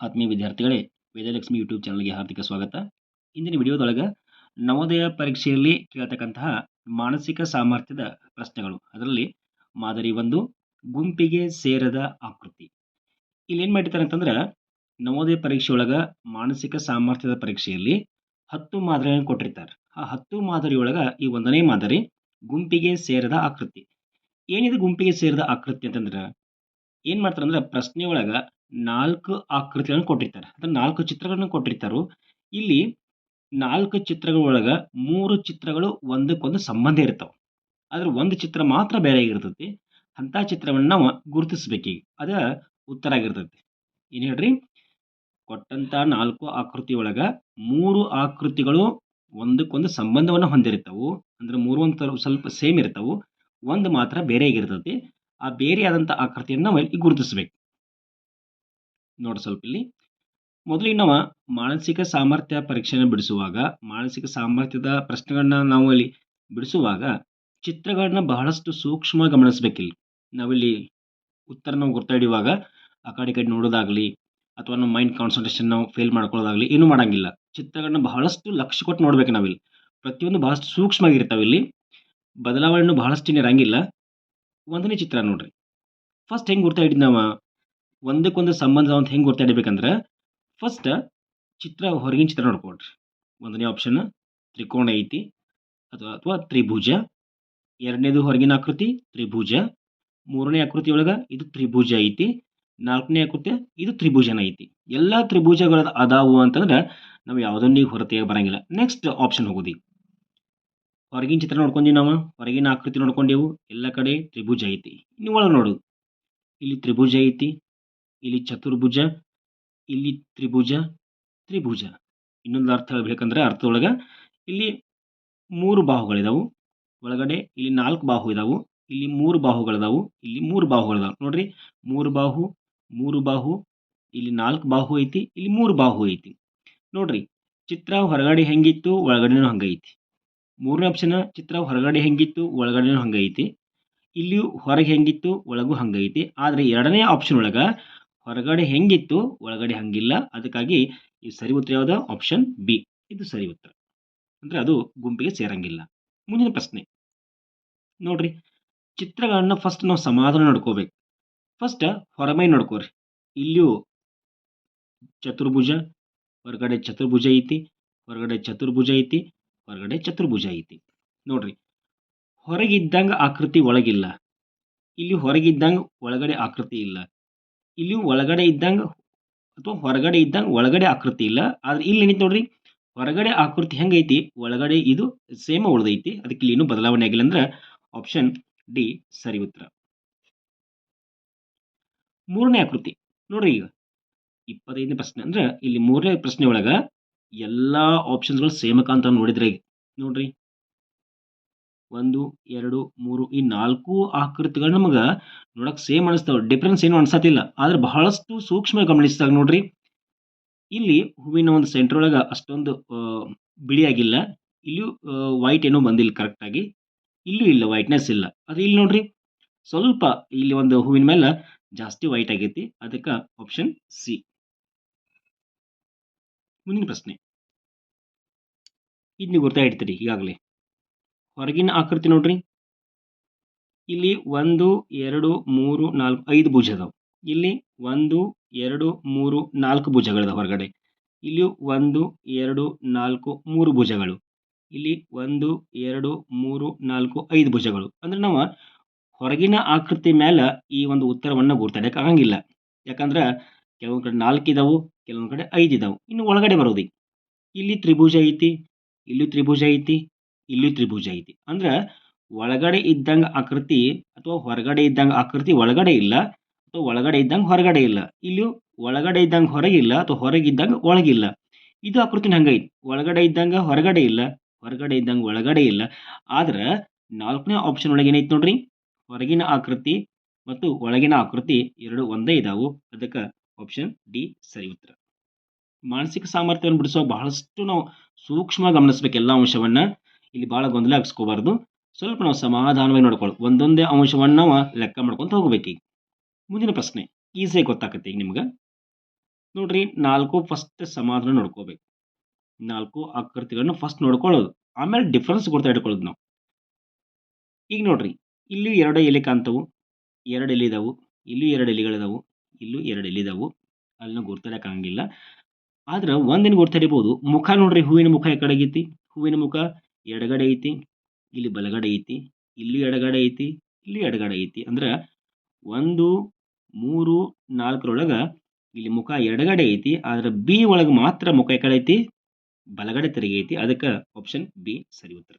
ಆತ್ಮೀಯ ವಿದ್ಯಾರ್ಥಿಗಳೇ, ವೇದಲಕ್ಷ್ಮಿ ಯೂಟ್ಯೂಬ್ ಚಾನಲ್ಗೆ ಹಾರ್ದಿಕ ಸ್ವಾಗತ. ಇಂದಿನ ವಿಡಿಯೋದೊಳಗೆ ನವೋದಯ ಪರೀಕ್ಷೆಯಲ್ಲಿ ಕೇಳ್ತಕ್ಕಂತಹ ಮಾನಸಿಕ ಸಾಮರ್ಥ್ಯದ ಪ್ರಶ್ನೆಗಳು. ಅದರಲ್ಲಿ ಮಾದರಿ 1 ಗುಂಪಿಗೆ ಸೇರದ ಆಕೃತಿ. ಇಲ್ಲಿ ಏನು ಮಾಡಿರ್ತಾರೆ ಅಂತಂದ್ರೆ, ನವೋದಯ ಪರೀಕ್ಷೆಯೊಳಗೆ ಮಾನಸಿಕ ಸಾಮರ್ಥ್ಯದ ಪರೀಕ್ಷೆಯಲ್ಲಿ 10 ಮಾದರಿಗಳನ್ನು ಕೊಟ್ಟಿರ್ತಾರೆ. ಆ 10 ಮಾದರಿಯೊಳಗೆ ಈ 1ನೇ ಮಾದರಿ ಗುಂಪಿಗೆ ಸೇರದ ಆಕೃತಿ. ಏನಿದು ಗುಂಪಿಗೆ ಸೇರದ ಆಕೃತಿ ಅಂತಂದ್ರೆ, ಏನ್ ಮಾಡ್ತಾರೆ ಅಂದ್ರೆ ಪ್ರಶ್ನೆಯೊಳಗ 4 ಆಕೃತಿಗಳನ್ನು ಕೊಟ್ಟಿರ್ತಾರೆ. ಅಂದ್ರೆ 4 ಚಿತ್ರಗಳನ್ನು ಕೊಟ್ಟಿರ್ತಾರೋ. ಇಲ್ಲಿ 4 ಚಿತ್ರಗಳೊಳಗ 3 ಚಿತ್ರಗಳು ಒಂದಕ್ಕೊಂದು ಸಂಬಂಧ ಇರ್ತಾವ. ಆದ್ರೆ ಒಂದು ಚಿತ್ರ ಮಾತ್ರ ಬೇರೆ ಆಗಿರ್ತೈತಿ. ಅಂತ ಚಿತ್ರವನ್ನ ನಾವು ಗುರುತಿಸ್ಬೇಕೀಗ. ಅದ ಉತ್ತರ ಆಗಿರ್ತೈತಿ. ಏನ್ ಹೇಳ್ರಿ? ಕೊಟ್ಟಂತ 4 ಆಕೃತಿಯೊಳಗ 3 ಆಕೃತಿಗಳು ಒಂದಕ್ಕೊಂದು ಸಂಬಂಧವನ್ನ ಹೊಂದಿರ್ತಾವು. ಅಂದ್ರೆ 3 ಒಂಥರ ಸ್ವಲ್ಪ ಸೇಮ್ ಇರ್ತಾವು. ಒಂದು ಮಾತ್ರ ಬೇರೆ ಆಗಿರ್ತೈತಿ. ಆ ಬೇರೆ ಆದಂತ ಆಕೃತಿಯನ್ನ ನಾವು ಇಲ್ಲಿ ಗುರುತಿಸ್ಬೇಕು. ನೋಡಿ ಸ್ವಲ್ಪ ಇಲ್ಲಿ. ಮೊದಲಿಗೆ ನಾವು ಮಾನಸಿಕ ಸಾಮರ್ಥ್ಯ ಪರೀಕ್ಷೆಯನ್ನು ಬಿಡಿಸುವಾಗ, ಮಾನಸಿಕ ಸಾಮರ್ಥ್ಯದ ಪ್ರಶ್ನೆಗಳನ್ನ ನಾವು ಇಲ್ಲಿ ಬಿಡಿಸುವಾಗ ಚಿತ್ರಗಳನ್ನ ಬಹಳಷ್ಟು ಸೂಕ್ಷ್ಮ ಗಮನಿಸಬೇಕಿಲ್ಲಿ. ನಾವಿಲ್ಲಿ ಉತ್ತರ ನಾವು ಗುರ್ತ ಹಿಡಿಯುವಾಗ ಆ ಕಡೆ ಈ ಕಡೆ ನೋಡೋದಾಗ್ಲಿ ಅಥವಾ ನಮ್ಮ ಮೈಂಡ್ ಕಾನ್ಸಂಟ್ರೇಷನ್ ನಾವು ಫೇಲ್ ಮಾಡ್ಕೊಳ್ಳೋದಾಗ್ಲಿ ಏನು ಮಾಡಂಗಿಲ್ಲ. ಚಿತ್ರಗಳನ್ನ ಬಹಳಷ್ಟು ಲಕ್ಷ್ಯ ಕೊಟ್ಟು ನೋಡ್ಬೇಕು ನಾವಿಲ್ಲಿ. ಪ್ರತಿಯೊಂದು ಬಹಳಷ್ಟು ಸೂಕ್ಷ್ಮ ಆಗಿರ್ತಾವೆ ಇಲ್ಲಿ. ಬದಲಾವಣೆ ಬಹಳಷ್ಟು ಇರಂಗಿಲ್ಲ. ಒಂದನೇ ಚಿತ್ರ ನೋಡ್ರಿ. ಫಸ್ಟ್ ಹೆಂಗ್ ಗುರ್ತ ಹಿಡಿದ್ ನಾವ ಒಂದಕ್ಕೊಂದು ಸಂಬಂಧ ಅಂತ ಹೆಂಗ್ ಗುರ್ತ ಹಿಡಿಬೇಕಂದ್ರ, ಫಸ್ಟ್ ಚಿತ್ರ ಹೊರಗಿನ ಚಿತ್ರ ನೋಡ್ಕೊಳ್ರಿ. ಒಂದನೇ ಆಪ್ಷನ್ ತ್ರಿಕೋಣ ಐತಿ ಅಥವಾ ತ್ರಿಭುಜ. ಎರಡನೇದು ಹೊರಗಿನ ಆಕೃತಿ ತ್ರಿಭುಜ. ಮೂರನೇ ಆಕೃತಿ ಒಳಗ ಇದು ತ್ರಿಭುಜ ಐತಿ. ನಾಲ್ಕನೇ ಆಕೃತಿ ಇದು ತ್ರಿಭುಜನ ಐತಿ. ಎಲ್ಲಾ ತ್ರಿಭುಜಗಳ ಅದಾವು ಅಂತಂದ್ರೆ ನಾವು ಯಾವುದನ್ನ ಹೊರತೆಗೆ ಬರಂಗಿಲ್ಲ. ನೆಕ್ಸ್ಟ್ ಆಪ್ಷನ್ ಹೋಗೋದಿ. ಹೊರಗಿನ ಚಿತ್ರ ನೋಡ್ಕೊಂಡಿ ನಾವು, ಹೊರಗಿನ ಆಕೃತಿ ನೋಡ್ಕೊಂಡೆವು, ಎಲ್ಲ ಕಡೆ ತ್ರಿಭುಜ ಐತಿ. ಇನ್ನು ಒಳಗೆ ನೋಡು, ಇಲ್ಲಿ ತ್ರಿಭುಜ ಐತಿ, ಇಲ್ಲಿ ಚತುರ್ಭುಜ, ಇಲ್ಲಿ ತ್ರಿಭುಜ, ತ್ರಿಭುಜ. ಇನ್ನೊಂದು ಅರ್ಥ ಹೇಳ್ಬೇಕಂದ್ರೆ ಅರ್ಥದೊಳಗ ಇಲ್ಲಿ 3 ಬಾಹುಗಳಿದಾವು. ಒಳಗಡೆ ಇಲ್ಲಿ 4 ಬಾಹು ಇದಾವು. ಇಲ್ಲಿ 3 ಬಾಹುಗಳಿದಾವು. ಇಲ್ಲಿ 3 ಬಾಹುಗಳಿದಾವು. ನೋಡ್ರಿ, 3 ಬಾಹು, 3 ಬಾಹು, ಇಲ್ಲಿ 4 ಬಾಹು ಐತಿ, ಇಲ್ಲಿ 3 ಬಾಹು ಐತಿ. ನೋಡ್ರಿ, ಚಿತ್ರ ಹೊರಗಡೆ ಹೆಂಗಿತ್ತು ಒಳಗಡೆನೂ ಹಂಗೈತಿ. ಮೂರನೇ ಆಪ್ಷನ್ ಚಿತ್ರ ಹೊರಗಡೆ ಹೆಂಗಿತ್ತು ಒಳಗಡೆನೂ ಹಂಗೈತಿ. ಇಲ್ಲಿಯೂ ಹೊರಗೆ ಹೆಂಗಿತ್ತು ಒಳಗೂ ಹಂಗೈತಿ. ಆದ್ರೆ ಎರಡನೇ ಆಪ್ಷನ್ ಒಳಗ ಹೊರಗಡೆ ಹೆಂಗಿತ್ತು ಒಳಗಡೆ ಹಂಗಿಲ್ಲ. ಅದಕ್ಕಾಗಿ ಈ ಸರಿ ಉತ್ತರ ಯಾವುದು? Option B. ಇದು ಸರಿ ಉತ್ತರ. ಅಂದ್ರೆ ಅದು ಗುಂಪಿಗೆ ಸೇರಂಗಿಲ್ಲ. ಮುಂದಿನ ಪ್ರಶ್ನೆ ನೋಡ್ರಿ. ಚಿತ್ರಗಳನ್ನ ಫಸ್ಟ್ ನಾವು ಸಮಾಧಾನ ನೋಡ್ಕೋಬೇಕು. ಫಸ್ಟ್ ಹೊರಮೈ ನೋಡ್ಕೋರಿ. ಇಲ್ಲಿಯೂ ಚತುರ್ಭುಜ, ಹೊರಗಡೆ ಚತುರ್ಭುಜ ಐತಿ, ಹೊರಗಡೆ ಚತುರ್ಭುಜ ಐತಿ, ಹೊರಗಡೆ ಚತುರ್ಭುಜ ಐತಿ. ನೋಡ್ರಿ, ಹೊರಗಿದ್ದಂಗ ಆಕೃತಿ ಒಳಗಿಲ್ಲ. ಇಲ್ಲಿ ಹೊರಗಿದ್ದಂಗ ಒಳಗಡೆ ಆಕೃತಿ ಇಲ್ಲ. ಇಲ್ಲಿ ಒಳಗಡೆ ಇದ್ದಂಗ ಅಥವಾ ಹೊರಗಡೆ ಇದ್ದಂಗ ಒಳಗಡೆ ಆಕೃತಿ ಇಲ್ಲ. ಆದ್ರೆ ಇಲ್ಲಿ ಏನಿತ್ತು ನೋಡ್ರಿ, ಹೊರಗಡೆ ಆಕೃತಿ ಹೆಂಗೈತಿ ಒಳಗಡೆ ಇದು ಸೇಮ್ ಉಳ್ದೈತಿ. ಅದಕ್ಕೆ ಇಲ್ಲಿ ಏನು ಬದಲಾವಣೆ ಆಗಿಲ್ಲ. ಅಂದ್ರೆ ಆಪ್ಷನ್ ಡಿ ಸರಿ ಉತ್ತರ. ಮೂರನೇ ಆಕೃತಿ ನೋಡ್ರಿ. ಈಗ 25ನೇ ಪ್ರಶ್ನೆ ಅಂದ್ರೆ ಇಲ್ಲಿ ಮೂರನೇ ಪ್ರಶ್ನೆ ಒಳಗ ಎಲ್ಲಾ ಆಪ್ಷನ್ಸ್ಗಳು ಸೇಮ್ ಅಂತ ನೋಡಿದ್ರೆ ನೋಡ್ರಿ, 1 2 3 ಈ 4 ಆಕೃತಿಗಳು ನಮಗ ನೋಡಕ್ ಸೇಮ್ ಅನಿಸ್ತಾವ. ಡಿಫ್ರೆನ್ಸ್ ಏನು ಅನ್ಸತಿಲ್ಲ. ಆದ್ರೆ ಬಹಳಷ್ಟು ಸೂಕ್ಷ್ಮ ಗಮನಿಸಿದಾಗ ನೋಡ್ರಿ, ಇಲ್ಲಿ ಹೂವಿನ ಒಂದು ಸೆಂಟರ್ ಒಳಗ ಅಷ್ಟೊಂದು ಬಿಳಿ ಆಗಿಲ್ಲ. ಇಲ್ಲಿಯೂ ವೈಟ್ ಏನೋ ಬಂದಿಲ್ಲ ಕರೆಕ್ಟ್ ಆಗಿ. ಇಲ್ಲೂ ಇಲ್ಲ, ವೈಟ್ನೆಸ್ ಇಲ್ಲ. ಆದ್ರೆ ಇಲ್ಲಿ ನೋಡ್ರಿ, ಸ್ವಲ್ಪ ಇಲ್ಲಿ ಒಂದು ಹೂವಿನ ಮೇಲೆ ಜಾಸ್ತಿ ವೈಟ್ ಆಗೈತಿ. ಅದಕ್ಕೆ ಆಪ್ಷನ್ ಸಿ. ಮುಂದಿನ ಪ್ರಶ್ನೆ ಇದು ನೀವು ಗೊತ್ತಾ ಇಡ್ತೀರಿ ಈಗಾಗಲೇ. ಹೊರಗಿನ ಆಕೃತಿ ನೋಡ್ರಿ, ಇಲ್ಲಿ 1 2 3 4 5 ಭುಜ ಅದಾವ. ಇಲ್ಲಿ 1 2 3 4 ಭುಜಗಳಿದಾವ ಹೊರಗಡೆ. ಇಲ್ಲಿ 1 2 4 3 ಭುಜಗಳು. ಇಲ್ಲಿ 1 2 3 4 5 ಭುಜಗಳು. ಅಂದ್ರೆ ನಾವು ಹೊರಗಿನ ಆಕೃತಿ ಮೇಲೆ ಈ ಒಂದು ಉತ್ತರವನ್ನ ಗುರ್ತಾಡಕ್ ಆಗಂಗಿಲ್ಲ. ಯಾಕಂದ್ರೆ ಕೆಲವೊಂದ್ ಕಡೆ 4 ಇದಾವು, ಕೆಲವೊಂದ್ ಕಡೆ 5 ಇದಾವು. ಇನ್ನು ಒಳಗಡೆ ಬರೋದಿ, ಇಲ್ಲಿ ತ್ರಿಭುಜ ಐತಿ, ಇಲ್ಲಿ ತ್ರಿಭುಜ ಐತಿ, ಇಲ್ಲಿ ತ್ರಿಭುಜ ಐತಿ. ಅಂದ್ರ ಒಳಗಡೆ ಇದ್ದಂಗ ಆಕೃತಿ ಅಥವಾ ಹೊರಗಡೆ ಇದ್ದಂಗ ಆಕೃತಿ ಒಳಗಡೆ ಇಲ್ಲ, ಅಥವಾ ಒಳಗಡೆ ಇದ್ದಂಗ ಹೊರಗಡೆ ಇಲ್ಲ. ಇಲ್ಲಿ ಒಳಗಡೆ ಇದ್ದಂಗ ಹೊರಗಿಲ್ಲ ಅಥವಾ ಹೊರಗಿದ್ದಂಗ ಒಳಗಿಲ್ಲ. ಇದು ಆಕೃತಿನ ಹಂಗೈತಿ. ಒಳಗಡೆ ಇದ್ದಂಗ ಹೊರಗಡೆ ಇಲ್ಲ, ಹೊರಗಡೆ ಇದ್ದಂಗ ಒಳಗಡೆ ಇಲ್ಲ. ಆದ್ರ 4ನೇ ಆಪ್ಷನ್ ಒಳಗೆ ಏನೈತಿ ನೋಡ್ರಿ, ಹೊರಗಿನ ಆಕೃತಿ ಮತ್ತು ಒಳಗಿನ ಆಕೃತಿ ಎರಡು ಒಂದೇ ಇದಾವು. ಅದಕ್ಕೆ ಆಪ್ಷನ್ ಡಿ ಸರಿ ಉತ್ತರ. ಮಾನಸಿಕ ಸಾಮರ್ಥ್ಯವನ್ನು ಬಿಡಿಸುವ ಬಹಳಷ್ಟು ನಾವು ಸೂಕ್ಷ್ಮ ಗಮನಿಸಬೇಕು ಎಲ್ಲ ಅಂಶವನ್ನ. ಇಲ್ಲಿ ಬಹಳ ಗೊಂದಲ ಹಾಕ್ಸ್ಕೋಬಾರ್ದು. ಸ್ವಲ್ಪ ನಾವು ಸಮಾಧಾನವಾಗಿ ನೋಡ್ಕೊಳ್ಳಿ. ಒಂದೊಂದೇ ಅಂಶವನ್ನ ನಾವು ಲೆಕ್ಕ ಮಾಡ್ಕೊಂತ ಹೋಗ್ಬೇಕು. ಈಗ ಮುಂದಿನ ಪ್ರಶ್ನೆ ಈಸಿಯಾಗಿ ಗೊತ್ತಾಗತ್ತೆ ಈಗ ನಿಮ್ಗೆ. ನೋಡ್ರಿ 4 ಫಸ್ಟ್ ಸಮಾಧಾನ ನೋಡ್ಕೋಬೇಕು. 4 ಆಕೃತಿಗಳನ್ನು ಫಸ್ಟ್ ನೋಡ್ಕೊಳ್ಳೋದು. ಆಮೇಲೆ ಡಿಫರೆನ್ಸ್ ಗುರ್ತ ಹಿಡ್ಕೊಳ್ಳೋದು ನಾವು. ಈಗ ನೋಡ್ರಿ, ಇಲ್ಲಿ 2 ಎಲೆ ಕಾಣ್ತಾವು, 2 ಎಲೆ ಇದಾವು, ಇಲ್ಲೂ 2 ಎಲೆಗಳಿದಾವು, ಇಲ್ಲೂ 2 ಎಲೆ ಇದಾವು. ಅಲ್ಲಿ ನಾವು ಗುರ್ತಿಡಕ್ ಆಗಂಗಿಲ್ಲ. ಆದ್ರೆ ಒಂದೇನು ಗುರ್ತಿಡಿಬಹುದು, ಮುಖ ನೋಡ್ರಿ, ಹೂವಿನ ಮುಖ ಈ ಕಡೆ ಐತಿ, ಹೂವಿನ ಮುಖ ಎಡಗಡೆ ಐತಿ, ಇಲ್ಲಿ ಬಲಗಡೆ ಐತಿ, ಇಲ್ಲಿ ಎಡಗಡೆ ಐತಿ, ಇಲ್ಲಿ ಎಡಗಡೆ ಐತಿ. ಅಂದ್ರೆ 1, 3, 4ರೊಳಗ ಇಲ್ಲಿ ಮುಖ ಎಡಗಡೆ ಐತಿ. ಆದ್ರೆ ಬಿ ಒಳಗೆ ಮಾತ್ರ ಮುಖ ಈ ಕಡೆ ಐತಿ, ಬಲಗಡೆ ತಿರುಗಿ ಐತಿ. ಅದಕ್ಕೆ ಆಪ್ಷನ್ ಬಿ ಸರಿ ಉತ್ತರ.